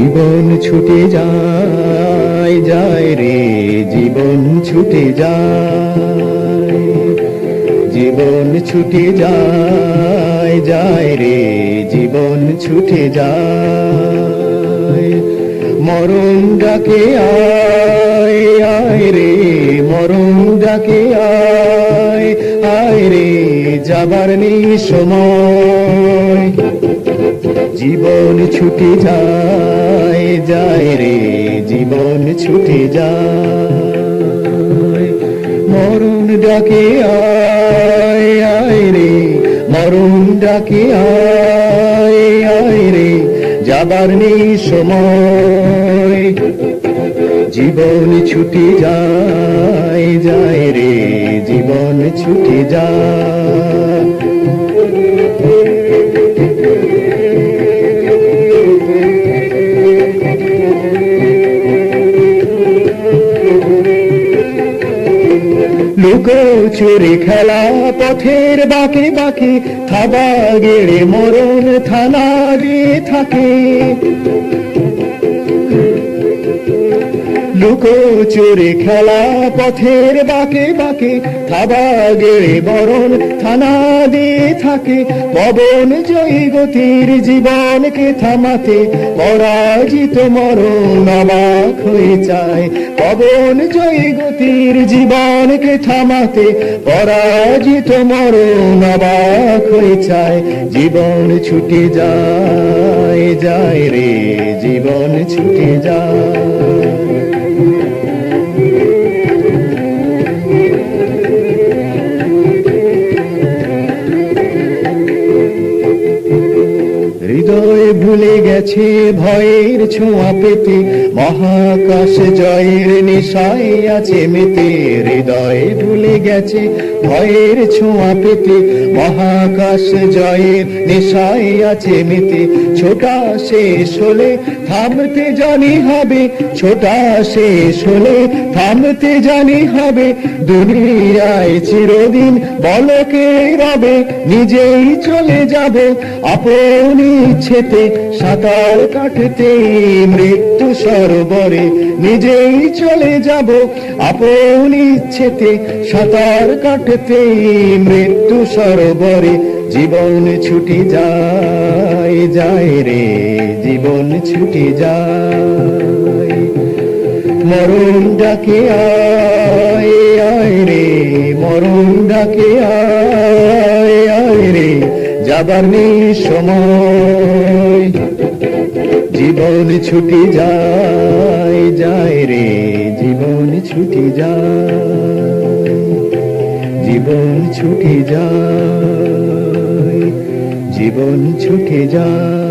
জীবন ছুটে যায় যায় রে, জীবন ছুটে যায়, জীবন ছুটে যায় যায় রে, জীবন ছুটে যায়। মরণ ডাকে আয় আয় রে, মরণ ডাকে আয় আয় রে, যাবার নেই সময়। জীবন ছুটে যায় যায় রে, জীবন ছুটে যায়। মরণ ডাকে আয় আয় রে, মরণ ডাকে আয় আয় রে, যাবার নেই সময়। জীবন ছুটে যায় যায় রে, জীবন ছুটে যায়। লুকোচুরি খেলা পথের বাঁকে বাঁকে, থাবা গেড়ে মরণ থানা দিয়ে থাকে। লুকোচুরি খেলা পথের বাঁকে বাঁকে, থাবা গেড়ে মরণ থানা দিয়ে থাকে। পবন জয়ী গতির জীবনকে থামাতে, পরাজিত মরণ অবাক হয়ে যায়। পবন জয়ী গতির জীবনকে থামাতে, পরাজিত মরণ অবাক হয়ে যায়। জীবন ছুটে যায় যায় রে, জীবন ছুটে যায়। হৃদয় ভুলে গেছে ভয়ের ছোঁয়া পেতে, মহাকাশ জয়ের নেশায় আছে মেতে। হৃদয় ভুলে গেছে ভয়ের ছোঁয়া পেতে, মহাকাশ জয়ের নেশায় আছে মেতে। ছোটা শেষ হলে থামতে জানি হবে, ছোটা শেষ হলে থামতে জানি হবে। দুনিয়ায় চিরদিন বলকে রবে, নিজেই চলে যাব আপন ইচ্ছেতে। সাঁতার কাটতে মৃত্যু সরোবরে, নিজেই চলে যাব আপন ইচ্ছেতে। সাঁতার কাটতে মৃত্যু সরোবরে, জীবন ছুটে যায় যায় রে, জীবন ছুটে যায়। মরণ ডাকে আয় আয় রে, মরণ ডাকে আয় আয় রে, যাবার নেই সময়। জীবন ছুটে যায় যায় রে, জীবন ছুটে যায়, জীবন ছুটে যায়, জীবন ছুটে যায়।